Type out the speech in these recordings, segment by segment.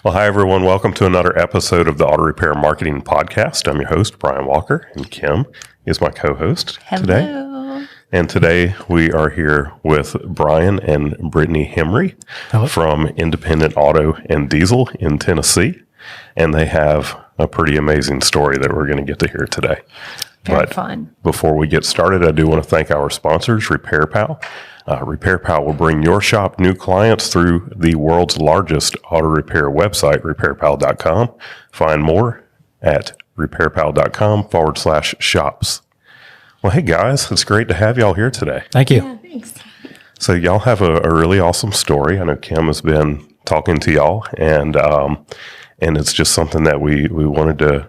Well, hi, everyone. Welcome to another episode of the Auto Repair Marketing Podcast. I'm your host, Brian Walker, and Kim is my co-host today. Hello. And today we are here with Brian and Brittany Hemry from Independent Auto and Diesel in Tennessee. And they have a pretty amazing story that we're going to get to hear today. Very fun. Before we get started, I do want to thank our sponsors, RepairPal. RepairPal will bring your shop new clients through the world's largest auto repair website, repairpal.com. Find more at repairpal.com/shops. Well, hey guys, it's great to have y'all here today. Thank you. Yeah, thanks. So y'all have a really awesome story. I know Kim has been talking to y'all, and it's just something that we wanted to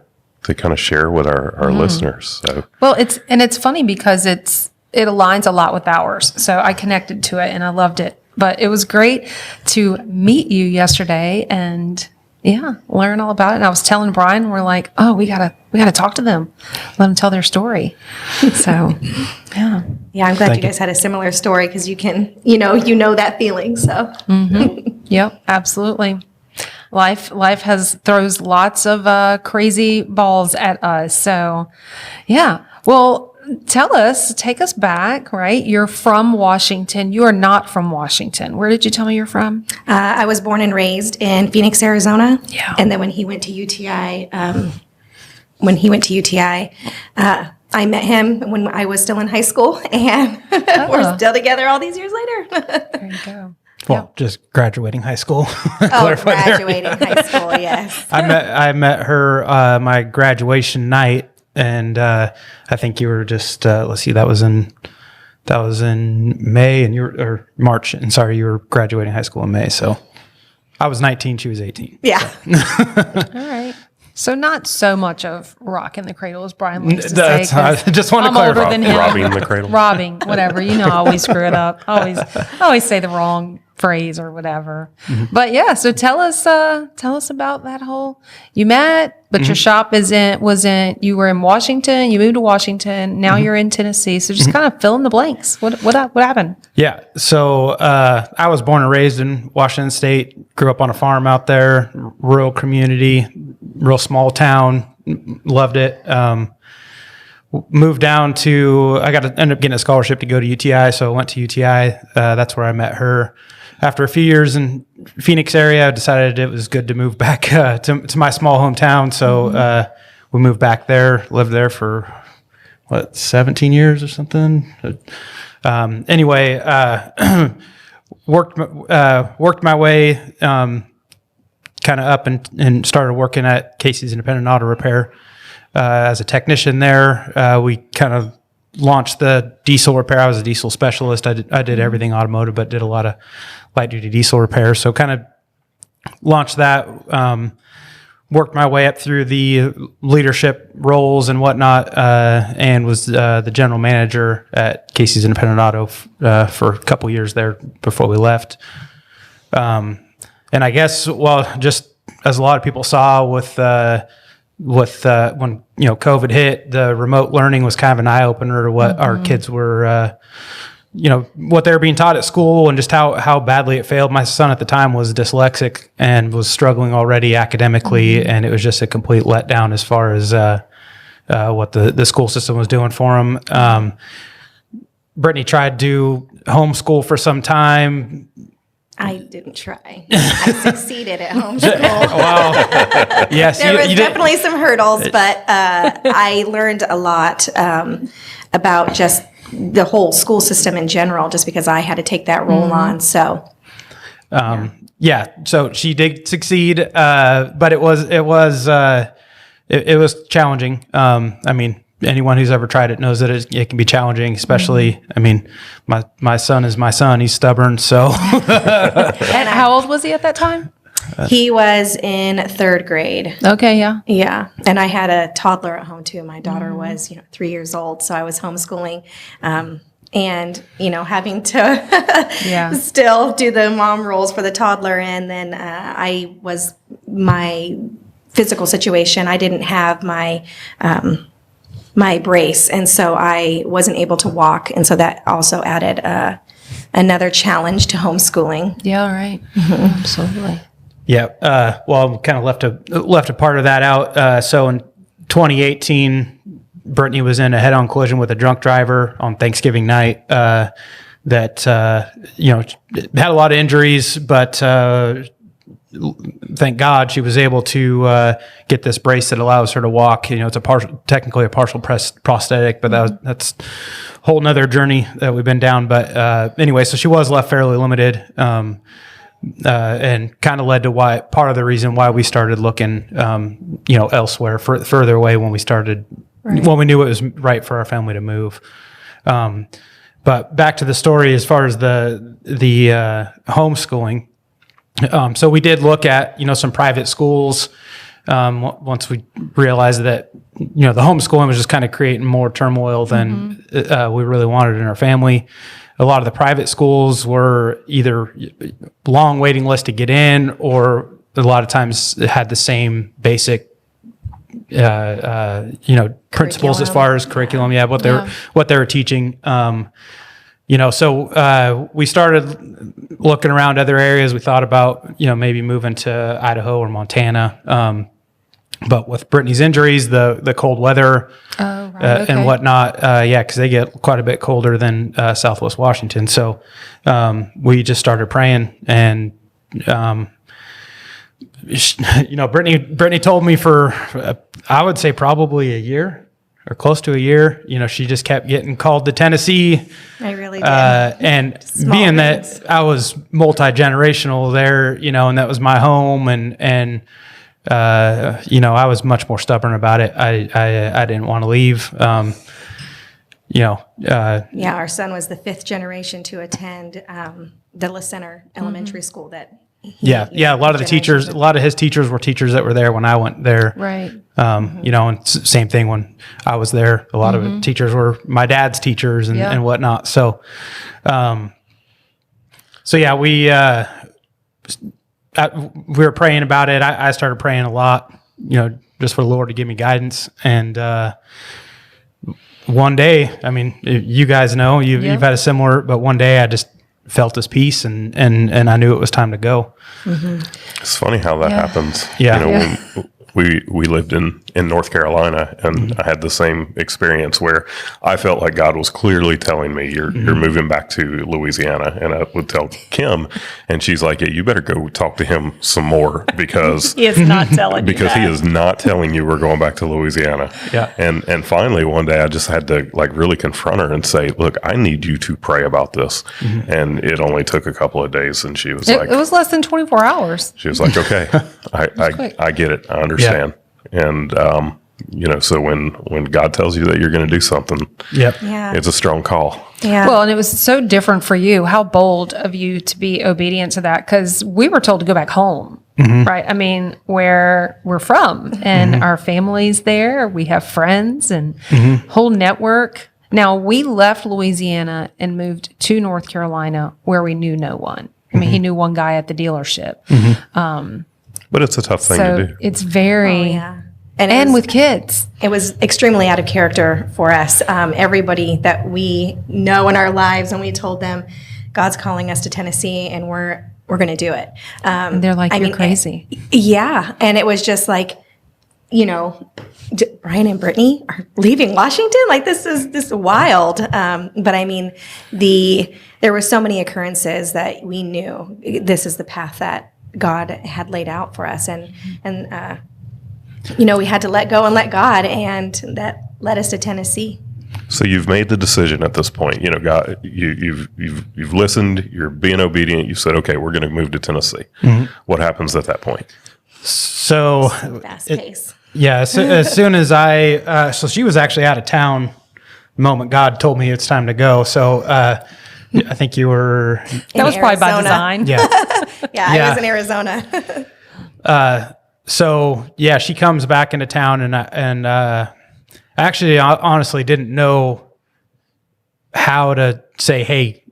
kind of share with our listeners. So Well, it's funny because it aligns a lot with ours. So I connected to it and I loved it. But it was great to meet you yesterday and learn all about it. And I was telling Brian, we're like, oh, we gotta talk to them, let them tell their story. So Yeah, I'm glad you guys had a similar story because you can, you know that feeling. So Yep, absolutely. Life throws lots of crazy balls at us. So yeah. Well, take us back, right? You're from Washington. You are not from Washington. Where did you tell me you're from? I was born and raised in Phoenix, Arizona. Yeah. And then when he went to UTI, I met him when I was still in high school, and we're still together all these years later. There you go. Well, just graduating high school. Graduating high school, yes. I met her my graduation night, and I think you were just let's see, that was in May, and or March, and sorry, you were graduating high school in May. So I was 19, she was 18. Yeah. All right. So not so much of rocking the cradle as Brian likes to say. I just want to I'm clarify. older than him. robbing the cradle. Robbing, whatever. I always screw it up. I always say the wrong phrase or whatever. But yeah, so tell us about that whole, you met, but your shop you were in Washington, you moved to Washington, now you're in Tennessee. So just kind of fill in the blanks. What happened? Yeah. So I was born and raised in Washington State, grew up on a farm out there, rural community, real small town, loved it. Moved down to, ended up getting a scholarship to go to UTI. So I went to UTI. That's where I met her. After a few years in Phoenix area, I decided it was good to move back to my small hometown. So we moved back there, lived there for 17 years or something. Anyway, worked my way kind of up and started working at Casey's Independent Auto Repair as a technician there. We kind of launched the diesel repair. I was a diesel specialist. I did everything automotive, but did a lot of light duty diesel repair. So kind of launched that, worked my way up through the leadership roles and whatnot, and was the general manager at Casey's Independent Auto for a couple years there before we left. And I guess, just as a lot of people saw with when COVID hit, the remote learning was kind of an eye opener to what our kids were, what they were being taught at school and just how badly it failed. My son at the time was dyslexic and was struggling already academically, and it was just a complete letdown as far as what the school system was doing for him. Brittany tried to homeschool for some time. I didn't try. I succeeded at homeschool. Wow. Yes. There was definitely some hurdles, but I learned a lot about just the whole school system in general, just because I had to take that role on. So, so she did succeed, but it was challenging. I mean, anyone who's ever tried it knows that it can be challenging, especially, I mean, my son is my son. He's stubborn. So, And how old was he at that time? He was in third grade. Okay, yeah. Yeah. And I had a toddler at home too. My daughter was, 3 years old. So I was homeschooling. And, having to still do the mom roles for the toddler. And then my physical situation, I didn't have my my brace. And so I wasn't able to walk. And so that also added another challenge to homeschooling. Yeah, right. Mm-hmm. Absolutely. Yeah. Well, kind of left a part of that out. So in 2018, Brittany was in a head-on collision with a drunk driver on Thanksgiving night. That had a lot of injuries, but thank God she was able to get this brace that allows her to walk. It's technically a partial prosthetic, but that's a whole nother journey that we've been down. But anyway, so she was left fairly limited, and kind of led to part of the reason why we started looking, elsewhere, further away when we started, when we knew it was right for our family to move. But back to the story as far as the homeschooling. So we did look at, some private schools, once we realized that, the homeschooling was just kind of creating more turmoil than we really wanted in our family. A lot of the private schools were either long waiting list to get in, or a lot of times had the same basic principles as far as curriculum. Yeah. What they were teaching. So we started looking around other areas. We thought about, maybe moving to Idaho or Montana. But with Brittany's injuries, the cold weather and whatnot, because they get quite a bit colder than Southwest Washington. So we just started praying, and Brittany told me for I would say probably a year or close to a year. She just kept getting called to Tennessee. I really did. And being that I was multi-generational there, and that was my home, and I was much more stubborn about it. I didn't want to leave. Our son was the 5th generation to attend the La Center Elementary School. That a lot of the teachers, a lot of his teachers were teachers that were there when I went there. Right. And same thing when I was there. A lot of the teachers were my dad's teachers and whatnot. So, we were praying about it. I started praying a lot, just for the Lord to give me guidance. And one day, you guys know, you've had a similar, but one day I just felt his peace, and I knew it was time to go. It's funny how that happens. Yeah. When we lived in North Carolina, and I had the same experience where I felt like God was clearly telling me, you're moving back to Louisiana. And I would tell Kim, and she's like, you better go talk to him some more, because he is not telling you because he is not telling you we're going back to Louisiana. Yeah. And finally one day I just had to really confront her and say, look, I need you to pray about this. And it only took a couple of days, and she was it was less than 24 hours. She was like, okay, I get it. I understand. And, so when God tells you that you're going to do something, it's a strong call. Yeah. Well, and it was so different for you. How bold of you to be obedient to that, because we were told to go back home, right? Where we're from, and our family's there. We have friends and whole network. Now, we left Louisiana and moved to North Carolina, where we knew no one. He knew one guy at the dealership. But it's a tough thing to do. It's very, and with kids. It was extremely out of character for us. Everybody that we know in our lives, and we told them, God's calling us to Tennessee, and we're going to do it. They're like, you're crazy. And it was just like, Brian and Brittany are leaving Washington. Like, this is wild. But there were so many occurrences that we knew this is the path that God had laid out for us, and we had to let go and let God, and that led us to Tennessee. So you've made the decision at this point. God, you've listened. You're being obedient. You said, okay, we're going to move to Tennessee. What happens at that point? So fast pace. Yeah. So as soon as so she was actually out of town the moment God told me it's time to go. So I think you were. That was probably by design. Yeah. I was in Arizona. She comes back into town, and I actually honestly didn't know how to say, hey,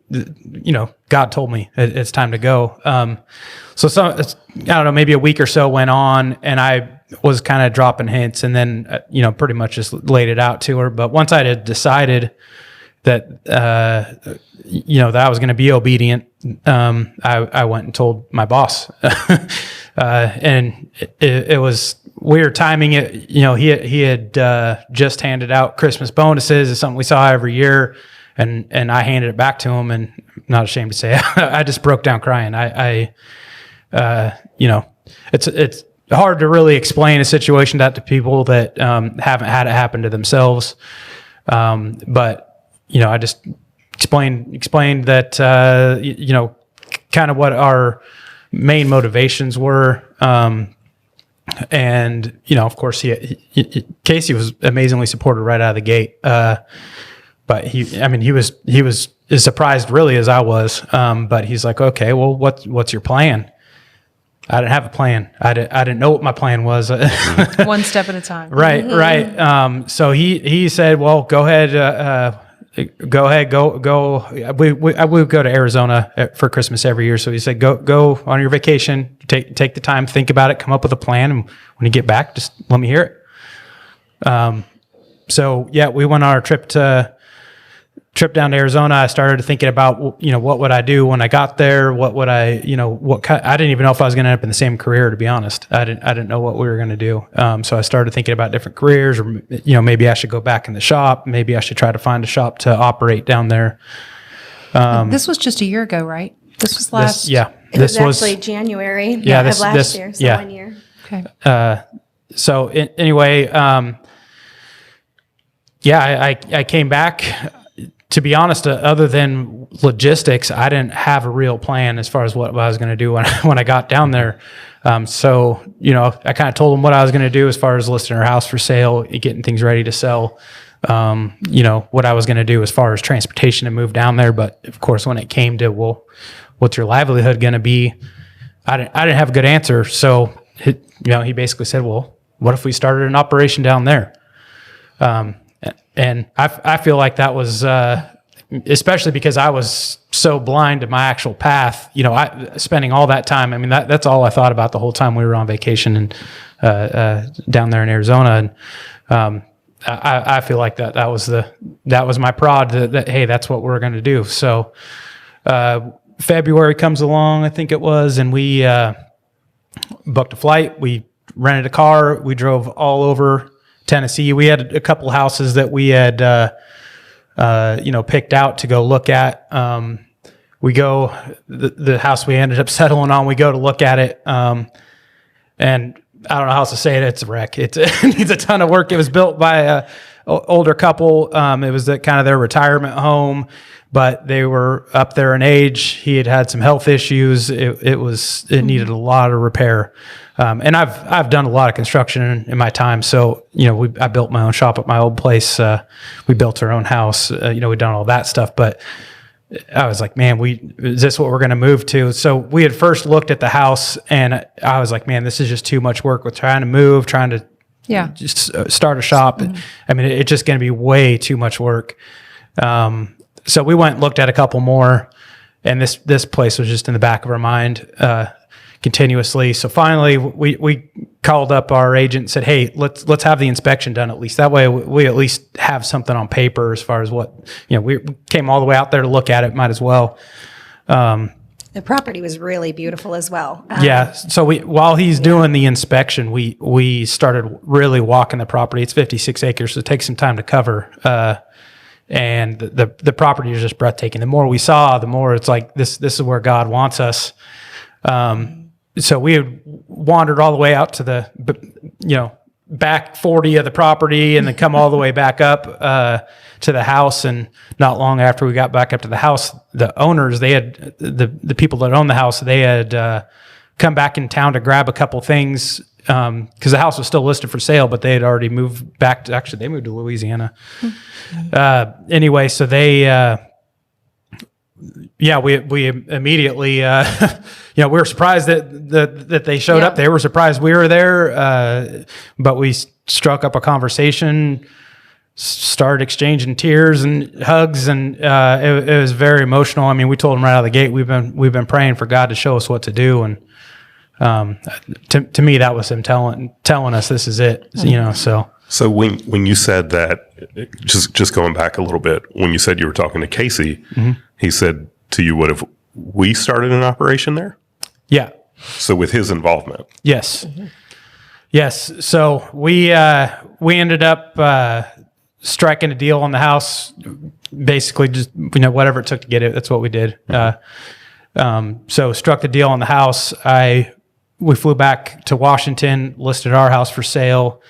God told me it's time to go. I don't know, maybe a week or so went on, and I was kind of dropping hints, and then pretty much just laid it out to her. But once I had decided that that I was going to be obedient, I went and told my boss. And it was weird timing. He had just handed out Christmas bonuses. It's something we saw every year. And I handed it back to him, and I'm not ashamed to say I just broke down crying. It's hard to really explain a situation to people that haven't had it happen to themselves. But I just explained that kind of what our main motivations were. And of course, Casey was amazingly supportive right out of the gate. But he was as surprised really as I was. But he's like, okay, well, what's your plan? I didn't have a plan. I didn't know what my plan was. One step at a time. Right. So he said, well, go ahead. Go. We go to Arizona for Christmas every year. So he said, go on your vacation, take the time, think about it, come up with a plan. And when you get back, just let me hear it. So yeah, we went on our trip down to Arizona. I started thinking about, what would I do when I got there? What would I, I didn't even know if I was going to end up in the same career, to be honest. I didn't know what we were going to do. So I started thinking about different careers, or, maybe I should go back in the shop. Maybe I should try to find a shop to operate down there. This was just a year ago, right? This was last. It was actually January of last year. So 1 year. Okay. Anyway, I came back. To be honest, other than logistics, I didn't have a real plan as far as what I was going to do when I got down there. So I kind of told them what I was going to do as far as listing our house for sale, getting things ready to sell. What I was going to do as far as transportation and move down there. But of course, when it came to, well, what's your livelihood going to be? I didn't have a good answer. So he basically said, well, what if we started an operation down there? And I feel like that was, especially because I was so blind to my actual path, spending all that time. I mean, that's all I thought about the whole time we were on vacation and down there in Arizona. And I feel like that was my prod that hey, that's what we're going to do. So February comes along, I think it was, and we booked a flight. We rented a car. We drove all over Tennessee. We had a couple houses that we had, picked out to go look at. We go, the house we ended up settling on, we go to look at it. And I don't know how else to say it. It's a wreck. It needs a ton of work. It was built by a older couple. It was kind of their retirement home, but they were up there in age. He had some health issues. It needed a lot of repair. And I've done a lot of construction in my time. So, I built my own shop at my old place. We built our own house. We've done all that stuff. But I was like, man, is this what we're going to move to? So we had first looked at the house, and I was like, man, this is just too much work with trying to just start a shop. Mm-hmm. I mean, it's just going to be way too much work. So we went and looked at a couple more, and this place was just in the back of our mind continuously. So finally, we called up our agent and said, hey, let's have the inspection done at least. That way we at least have something on paper as far as what, we came all the way out there to look at it, might as well. The property was really beautiful as well. So while he's doing the inspection, we started really walking the property. It's 56 acres, so it takes some time to cover. And the property is just breathtaking. The more we saw, the more it's like, this is where God wants us. So we had wandered all the way out to the, back 40 of the property, and then come all the way back up to the house. And not long after we got back up to the house, the owners, they had the people that own the house, they had come back in town to grab a couple things because the house was still listed for sale, but they had already moved back to, actually they moved to Louisiana. Anyway, so they we immediately, we were surprised that they showed up. They were surprised we were there, but we struck up a conversation, started exchanging tears and hugs, and it was very emotional. I mean, we told them right out of the gate, we've been praying for God to show us what to do, and to me, that was him telling us this is it. So. So when you said that, just going back a little bit, when you said you were talking to Casey, mm-hmm. He said to you, what if we started an operation there? Yeah. So with his involvement. Yes. Yes. So we ended up striking a deal on the house, basically just, whatever it took to get it. That's what we did. So struck the deal on the house. We flew back to Washington, listed our house for sale.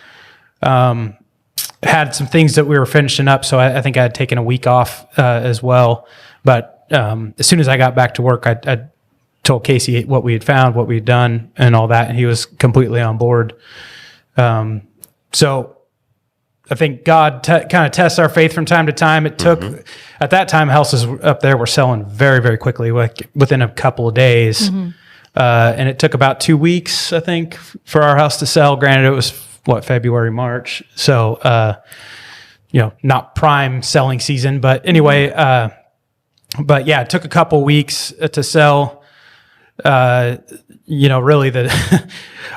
Had some things that we were finishing up. So I think I had taken a week off as well. But as soon as I got back to work, I told Casey what we had found, what we had done, and all that, and he was completely on board. So I think God kind of tests our faith from time to time. It took, at that time, houses up there were selling very, very quickly, like within a couple of days. And it took about 2 weeks, I think, for our house to sell. Granted, it was February, March. So, not prime selling season, but anyway, but yeah, it took a couple weeks to sell. Really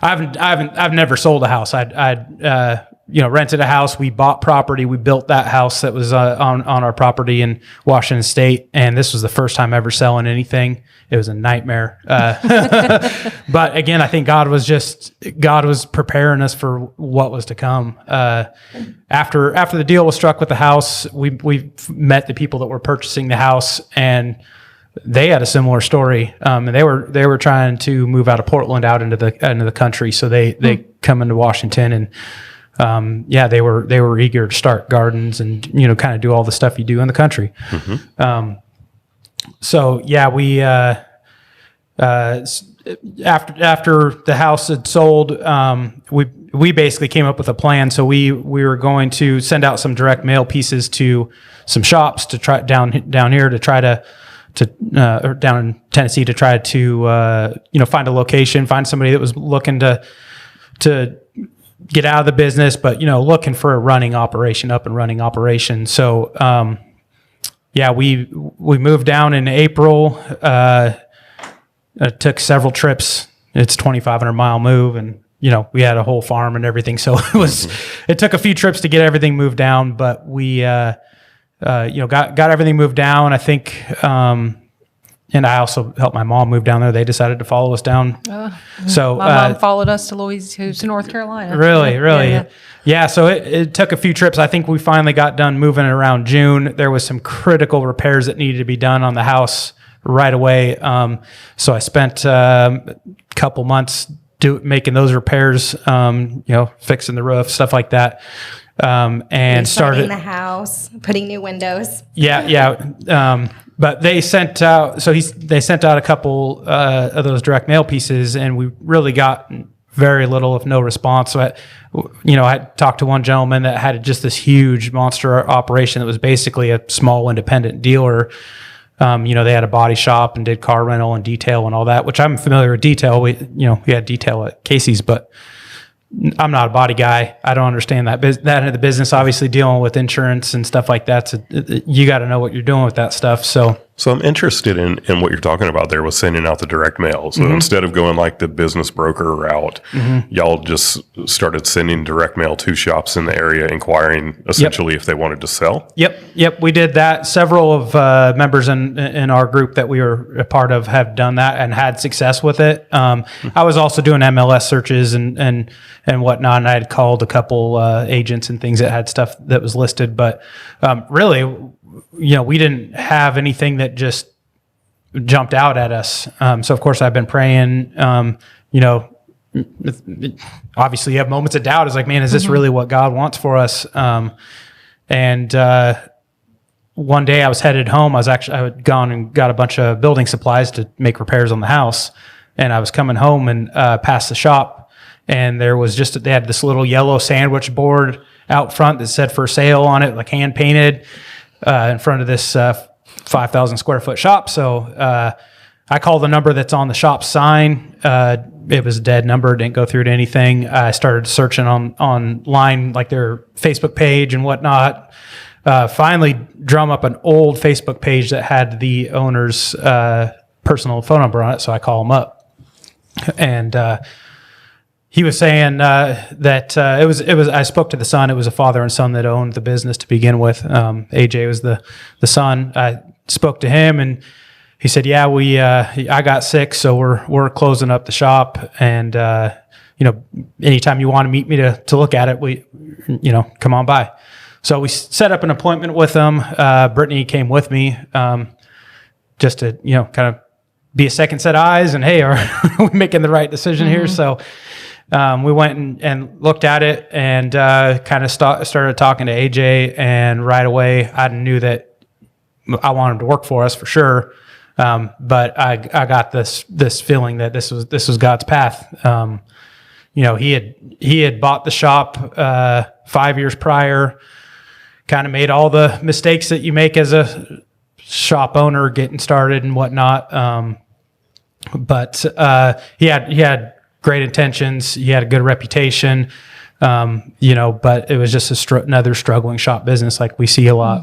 I've never sold a house. I'd rented a house. We bought property. We built that house that was on our property in Washington State. And this was the first time ever selling anything. It was a nightmare. But again, I think God was preparing us for what was to come. After the deal was struck with the house, we met the people that were purchasing the house, and they had a similar story. And they were trying to move out of Portland out into the country. So they come into Washington, and they were eager to start gardens and, kind of do all the stuff you do in the country. So yeah, we, after the house had sold, we basically came up with a plan. So we were going to send out some direct mail pieces to some shops to try down here to try to or down in Tennessee to try to, find a location, find somebody that was looking to get out of the business, but, looking for a up and running operation. So, we moved down in April. It took several trips. It's a 2,500 mile move, and we had a whole farm and everything. So it took a few trips to get everything moved down, but we got everything moved down. I think, and I also helped my mom move down there. They decided to follow us down. So my mom followed us to North Carolina. Really? Yeah. So it took a few trips. I think we finally got done moving around June. There was some critical repairs that needed to be done on the house right away. So I spent a couple months making those repairs, fixing the roof, stuff like that. And started the house, putting new windows. Yeah. But they sent out, they sent out a couple of those direct mail pieces, and we really got very little, if no response. So I talked to one gentleman that had just this huge monster operation that was basically a small independent dealer. They had a body shop and did car rental and detail and all that, which I'm familiar with detail. We had detail at Casey's, but I'm not a body guy. I don't understand that end of the business. Obviously, dealing with insurance and stuff like that, so you got to know what you're doing with that stuff. So I'm interested in what you're talking about there with sending out the direct mail. So instead of going like the business broker route, y'all just started sending direct mail to shops in the area, inquiring essentially if they wanted to sell. Yep. We did that. Several of members in our group that we were a part of have done that and had success with it. I was also doing MLS searches and whatnot, and I had called a couple agents and things that had stuff that was listed, but really, we didn't have anything that just jumped out at us. So of course I've been praying, obviously you have moments of doubt. It's like, man, is this really what God wants for us? And one day I was headed home. I had gone and got a bunch of building supplies to make repairs on the house. And I was coming home and past the shop, and there was they had this little yellow sandwich board out front that said for sale on it, like hand painted, in front of this 5,000 square foot shop. So I called the number that's on the shop sign. It was a dead number. It didn't go through to anything. I started searching online, like their Facebook page and whatnot. Finally drum up an old Facebook page that had the owner's personal phone number on it. So I call him up, and he was saying that it was. I spoke to the son. It was a father and son that owned the business to begin with. AJ was the son. I spoke to him, and he said, yeah, I got sick, so we're closing up the shop, and anytime you want to meet me to look at it, come on by. So we set up an appointment with them. Brittany came with me, just to kind of be a second set of eyes, and hey, are we making the right decision here? So we went and looked at it, and kind of started talking to AJ, and right away I knew that I wanted him to work for us for sure. But I got this feeling that this was God's path. He had bought the shop 5 years prior, kind of made all the mistakes that you make as a shop owner getting started and whatnot. But he had great intentions. He had a good reputation. But it was just another struggling shop business like we see a lot.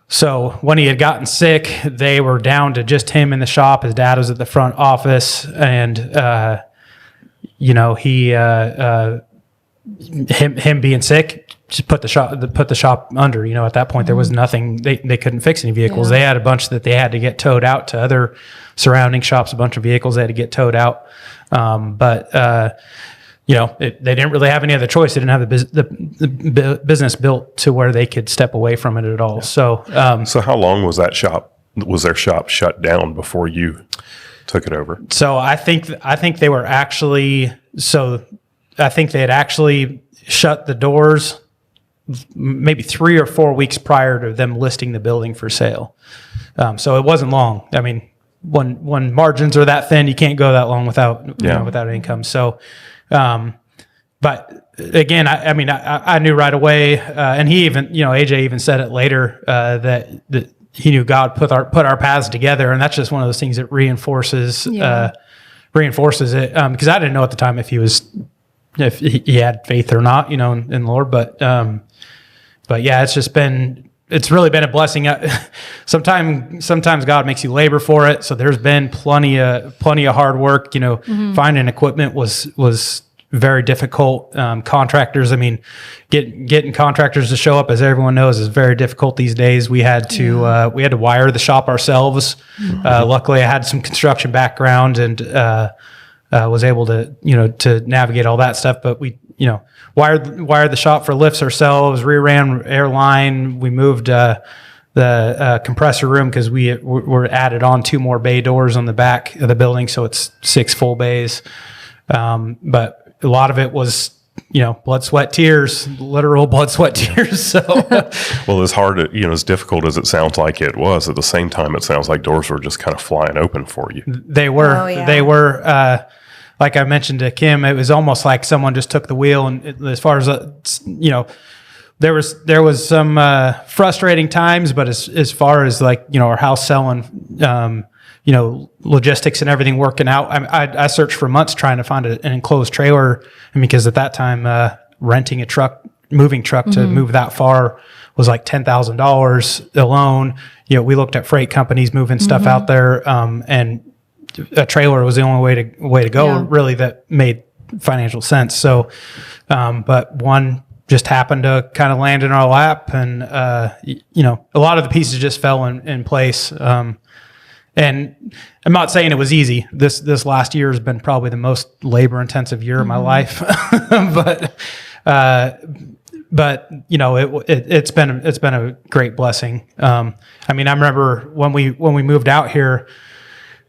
So when he had gotten sick, they were down to just him in the shop. His dad was at the front office, and him being sick just put the shop under. At that point there was nothing. They couldn't fix any vehicles. They had a bunch that they had to get towed out to other surrounding shops. A bunch of vehicles they had to get towed out. They didn't really have any other choice. They didn't have the business built to where they could step away from it at all. So how long was that shop? Was their shop shut down before you took it over? So I think they were actually. So I think they had actually shut the doors maybe 3 or 4 weeks prior to them listing the building for sale. So it wasn't long. I mean, when margins are that thin, you can't go that long without income. So. But again, I knew right away, and he even, AJ even said it later, that he knew God put our paths together. And that's just one of those things that reinforces it. Because I didn't know at the time if he had faith or not, in the Lord. But yeah, it's really been a blessing. Sometimes God makes you labor for it. So there's been plenty of hard work. Finding equipment was very difficult. Contractors, getting contractors to show up, as everyone knows, is very difficult these days. We had to wire the shop ourselves. Luckily, I had some construction background and was able to navigate all that stuff. But we wired the shop for lifts ourselves, reran airline. We moved the compressor room because we were added on 2 more bay doors on the back of the building, so it's 6 full bays. But a lot of it was, blood, sweat, tears, literal blood, sweat, tears. So, well, as hard, as difficult as it sounds like it was, at the same time, it sounds like doors were just kind of flying open for you. They were. Oh, yeah. They were. Like I mentioned to Kim, it was almost like someone just took the wheel, and as far as there was some frustrating times, but as far as our house selling, logistics and everything working out, I searched for months trying to find an enclosed trailer, because at that time renting a moving truck to move that far was like $10,000 alone. We looked at freight companies moving stuff out there, and a trailer was the only way to go, really, that made financial sense. So, but one just happened to kind of land in our lap, and a lot of the pieces just fell in place. And I'm not saying it was easy. This last year has been probably the most labor intensive year of my life, but it's been a great blessing. I remember when we moved out here.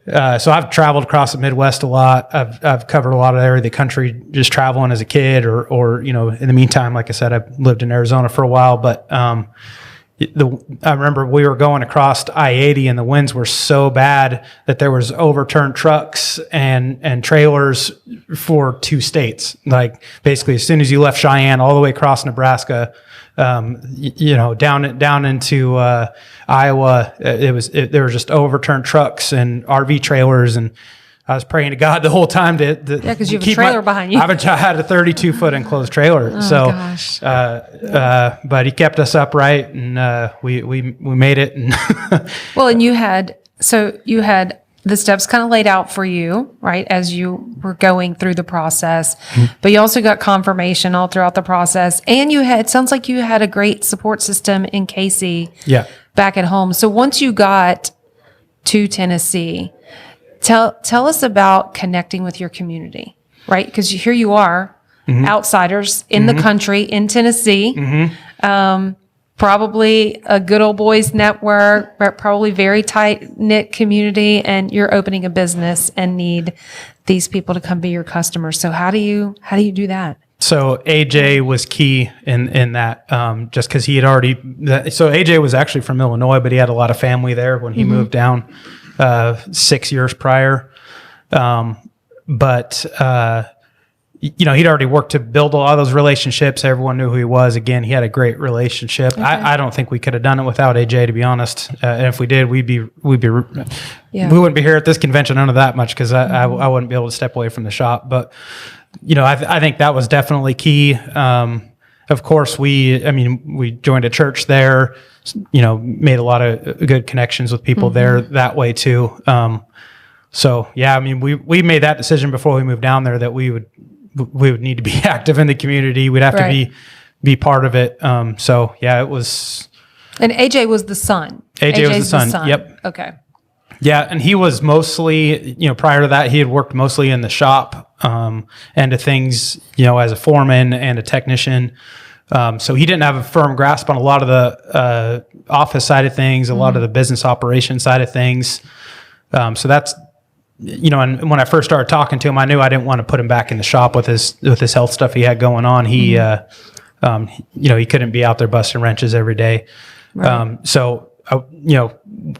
So I've traveled across the Midwest a lot. I've covered a lot of area of the country just traveling as a kid, or in the meantime, like I said, I've lived in Arizona for a while. But I remember we were going across I-80, and the winds were so bad that there was overturned trucks and trailers for 2 states. Like basically, as soon as you left Cheyenne, all the way across Nebraska, down into Iowa, there were just overturned trucks and RV trailers, and I was praying to God the whole time to because you have a trailer behind you. I had a 32-foot enclosed trailer, gosh. But He kept us upright, and we made it. And well, and you had the steps kind of laid out for you, right, as you were going through the process. But you also got confirmation all throughout the process. And it sounds like you had a great support system in Casey back at home. So once you got to Tennessee. Tell us about connecting with your community, right? Because here you are, outsiders in the country, in Tennessee. Probably a good old boys network, but probably very tight knit community, and you're opening a business and need these people to come be your customers. So how do you do that? So AJ was key in that, just because he had already. So AJ was actually from Illinois, but he had a lot of family there when he moved down 6 years prior. He'd already worked to build a lot of those relationships. Everyone knew who he was. Again, he had a great relationship. Okay. I don't think we could have done it without AJ, to be honest. And if we did, we wouldn't be here at this convention under that much, because I wouldn't be able to step away from the shop. But I think that was definitely key. Of course, we joined a church there. Made a lot of good connections with people there that way too. We made that decision before we moved down there, that we would need to be active in the community. We'd have to be part of it. It was. And AJ was the son. AJ was the son. Yep. Okay. Yeah, and he was mostly, prior to that, he had worked mostly in the shop and to things, as a foreman and a technician. So he didn't have a firm grasp on a lot of the office side of things, a lot of the business operation side of things. So that's. And when I first started talking to him, I knew I didn't want to put him back in the shop with his health stuff he had going on. He, he couldn't be out there busting wrenches every day. Right.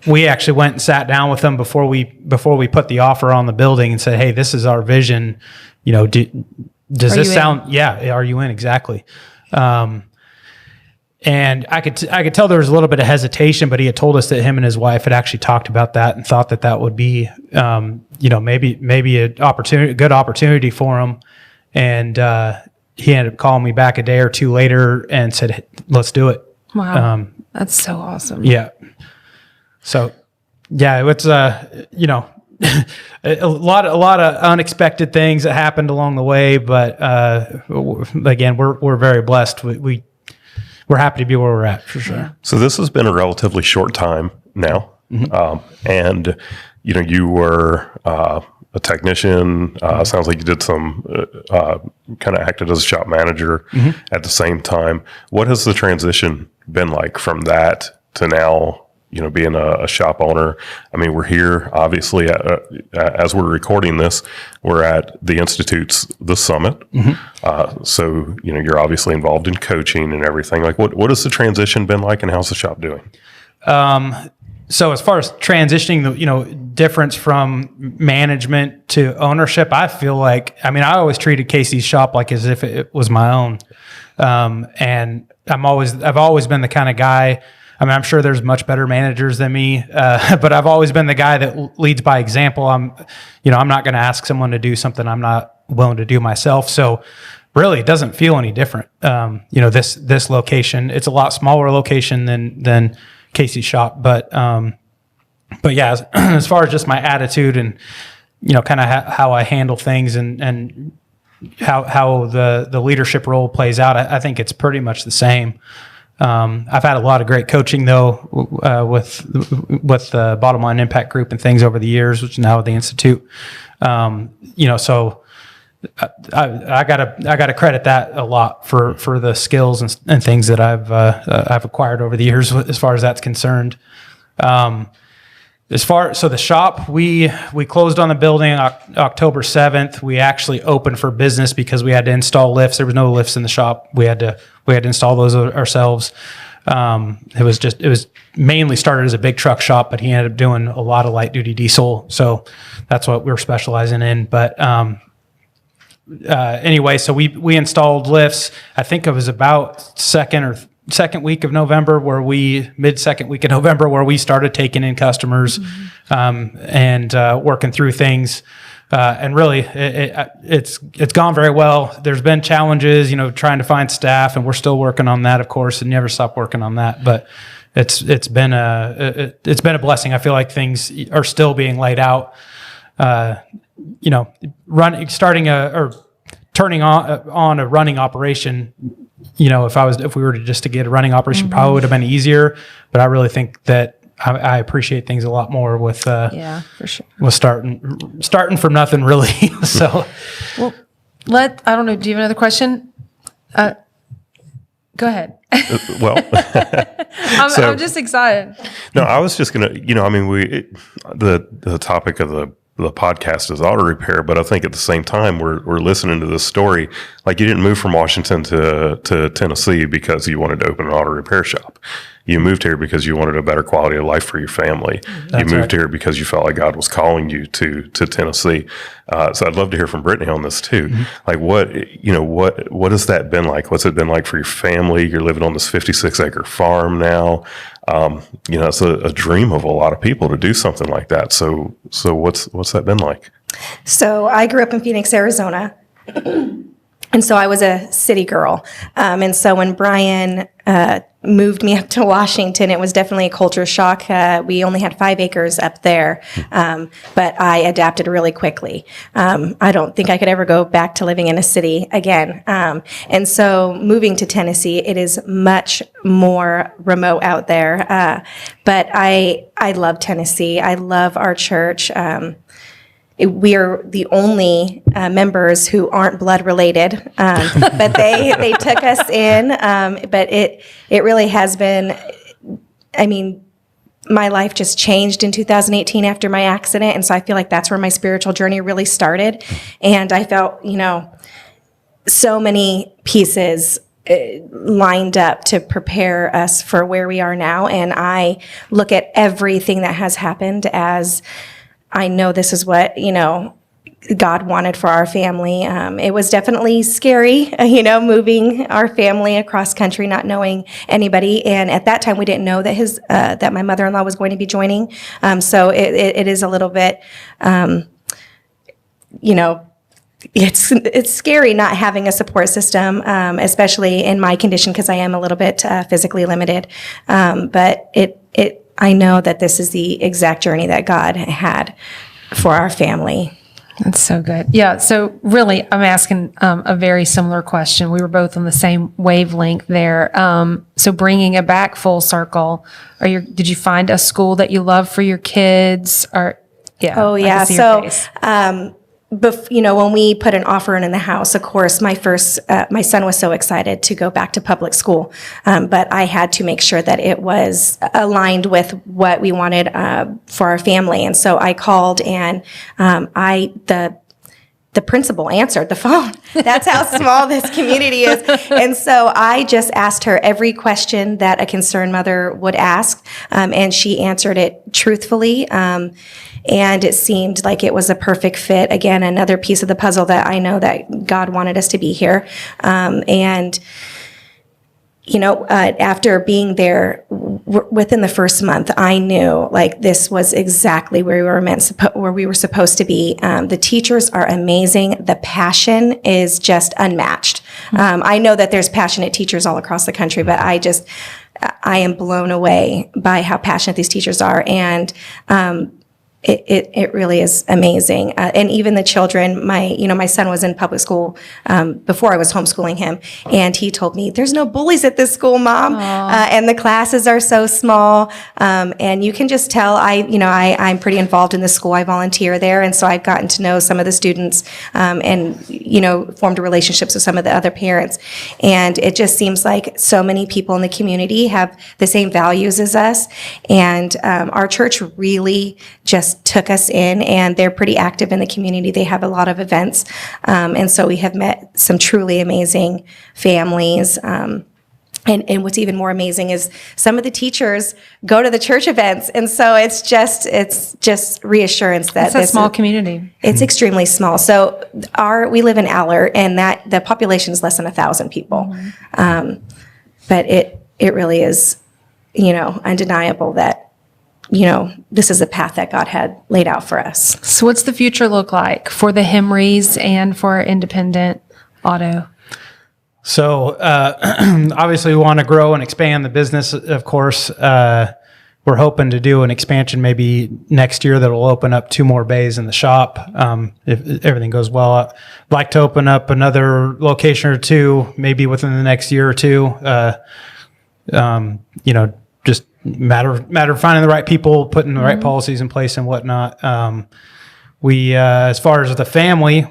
We actually went and sat down with him before we put the offer on the building and said, "Hey, this is our vision. Does this sound? Yeah, are you in exactly?" And I could tell there was a little bit of hesitation, but he had told us that him and his wife had actually talked about that and thought that would be, maybe a good opportunity for him. And he ended up calling me back a day or two later and said, "Let's do it." Wow, that's so awesome. Yeah. So, yeah, it's a lot of unexpected things that happened along the way, but again, we're very blessed. We're happy to be where we're at, for sure. Yeah. So this has been a relatively short time now. And, you were a technician. Sounds like you did some kind of acted as a shop manager at the same time. What has the transition been like from that to now, being a shop owner? I mean, we're here, obviously, as we're recording this, we're at the Institute's The Summit. So, you're obviously involved in coaching and everything. Like, what has the transition been like, and how's the shop doing? So as far as transitioning the, difference from management to ownership, I feel like, I always treated Casey's shop like as if it was my own. And I've always been the kind of guy, I'm sure there's much better managers than me, but I've always been the guy that leads by example. I'm not going to ask someone to do something I'm not willing to do myself. So really, it doesn't feel any different. This location, it's a lot smaller location than Casey's shop, but yeah, as far as just my attitude and kind of how I handle things and how the leadership role plays out, I think it's pretty much the same. I've had a lot of great coaching though with the Bottom Line Impact Group and things over the years, which is now at the Institute. So I gotta credit that a lot for the skills and things that I've acquired over the years as far as that's concerned. So the shop, we closed on the building October 7th. We actually opened for business because we had to install lifts. There was no lifts in the shop. We had to install those ourselves. It was mainly started as a big truck shop, but he ended up doing a lot of light duty diesel. So that's what we were specializing in. But anyway, so we installed lifts. I think it was about second week of November mid-second week of November where we started taking in customers and working through things. And really, it's gone very well. There's been challenges, trying to find staff, and we're still working on that, of course, and never stop working on that. But it's been a blessing. I feel like things are still being laid out. Turning on a running operation. If we were to get a running operation, probably would have been easier. But I really think that I appreciate things a lot more with Yeah, for sure. with starting from nothing really. So Well, I don't know. Do you have another question? Go ahead. Well, I'm just excited. no, I was just gonna, I mean, the topic of the podcast is auto repair, but I think at the same time we're listening to this story. Like, you didn't move from Washington to Tennessee because you wanted to open an auto repair shop. You moved here because you wanted a better quality of life for your family. You moved here because you felt like God was calling you to Tennessee. So I'd love to hear from Brittany on this too. Like, what has that been like? What's it been like for your family? You're living on this 56-acre farm now. It's a dream of a lot of people to do something like that. So what's that been like? So I grew up in Phoenix, Arizona. And so I was a city girl. And so when Brian moved me up to Washington, it was definitely a culture shock. We only had 5 acres up there, but I adapted really quickly. I don't think I could ever go back to living in a city again. And so moving to Tennessee, it is much more remote out there. But I love Tennessee. I love our church. We are the only members who aren't blood related, but they took us in. But it really has been. I mean, my life just changed in 2018 after my accident, and so I feel like that's where my spiritual journey really started. And I felt, so many pieces lined up to prepare us for where we are now. And I look at everything that has happened as, I know this is what, God wanted for our family. It was definitely scary, moving our family across country, not knowing anybody. And at that time, we didn't know that that my mother-in-law was going to be joining. So it is a little bit, it's scary not having a support system, especially in my condition, because I am a little bit physically limited. But I know that this is the exact journey that God had for our family. That's so good. Yeah. So really, I'm asking a very similar question. We were both on the same wavelength there. So bringing it back full circle, did you find a school that you love for your kids? Or Oh yeah. So when we put an offer in the house, of course, my son was so excited to go back to public school, but I had to make sure that it was aligned with what we wanted for our family. And so I called, and the principal answered the phone. That's how small this community is. And so I just asked her every question that a concerned mother would ask, and she answered it truthfully. And it seemed like it was a perfect fit. Again, another piece of the puzzle that I know that God wanted us to be here. After being there within the first month, I knew like this was exactly where we were supposed to be. The teachers are amazing. The passion is just unmatched. I know that there's passionate teachers all across the country, but I am blown away by how passionate these teachers are. And, it really is amazing. And even the children, my son was in public school before I was homeschooling him, and he told me, "There's no bullies at this school, Mom." And the classes are so small. And you can just tell I'm pretty involved in the school. I volunteer there. And so I've gotten to know some of the students, and formed relationships with some of the other parents. And it just seems like so many people in the community have the same values as us. And our church really just took us in, and they're pretty active in the community. They have a lot of events. And so we have met some truly amazing families. And what's even more amazing is some of the teachers go to the church events. And so it's just reassurance that it's a small community. It's extremely small. So we live in Aller, and that the population is less than 1,000 people. But it really is, undeniable that, this is a path that God had laid out for us. So what's the future look like for the Hemrys and for Independent Auto? So obviously we want to grow and expand the business, of course. We're hoping to do an expansion maybe next year that will open up 2 more bays in the shop. If everything goes well, I'd like to open up another location or 2, maybe within the next year or 2. Just matter of finding the right people, putting the right policies in place and whatnot. We, as far as the family,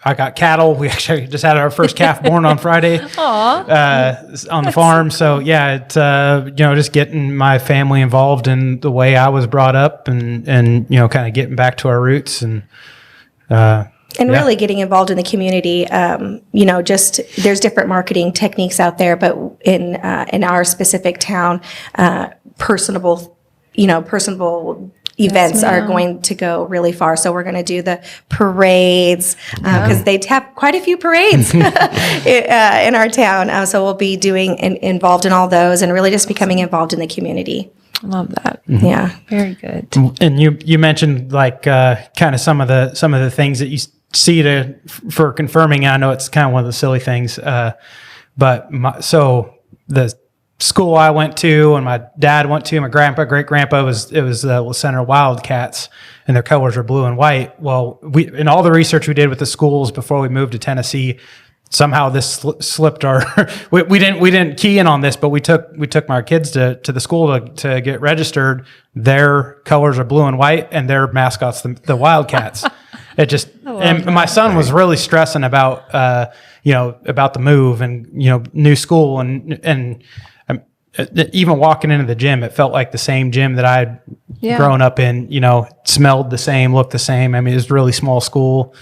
I got cattle. We actually just had our first calf born on Friday on the farm. So yeah, it's, just getting my family involved in the way I was brought up and kind of getting back to our roots and really getting involved in the community. Just there's different marketing techniques out there, but in our specific town, personable events are going to go really far. So we're going to do the parades because they have quite a few parades in our town. So we'll be doing involved in all those and really just becoming involved in the community. I love that. Yeah. Very good. And you mentioned like kind of some of the things that you see for confirming. I know it's kind of one of the silly things, but the school I went to and my dad went to, my great grandpa was the center Wildcats, and their colors were blue and white. Well, in all the research we did with the schools before we moved to Tennessee, somehow this slipped our we didn't key in on this, but we took my kids to the school to get registered. Their colors are blue and white, and their mascot's the Wildcats. It just and my son was really stressing about about the move and new school and even walking into the gym, it felt like the same gym that I'd grown up in. Smelled the same, looked the same. I mean, it was a really small school.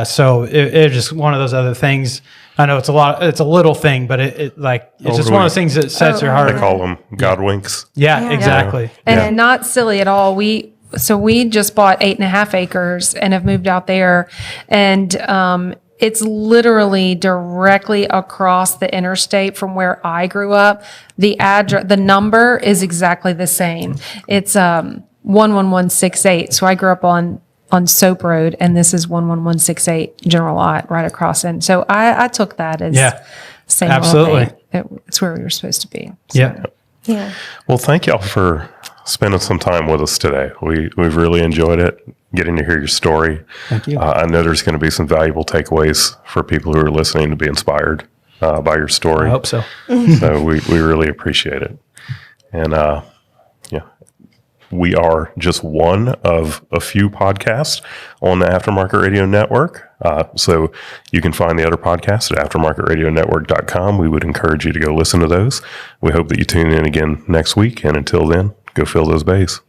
So it's just one of those other things. I know it's a little thing, but it's just one of those things that sets your heart. They call them God winks. Yeah, exactly. And not silly at all. We just bought 8.5 acres and have moved out there, and it's literally directly across the interstate from where I grew up. The number is exactly the same. It's 11168. So I grew up on Soap Road, and this is 11168 General Lot right across. And so I took that as same. Absolutely. It's where we were supposed to be. So. Yeah. Yeah. Well, thank y'all for spending some time with us today. We've really enjoyed it, getting to hear your story. Thank you. I know there's going to be some valuable takeaways for people who are listening to be inspired by your story. I hope so. So we really appreciate it. And we are just one of a few podcasts on the Aftermarket Radio Network. So you can find the other podcasts at aftermarketradionetwork.com. We would encourage you to go listen to those. We hope that you tune in again next week. And until then, go fill those bays.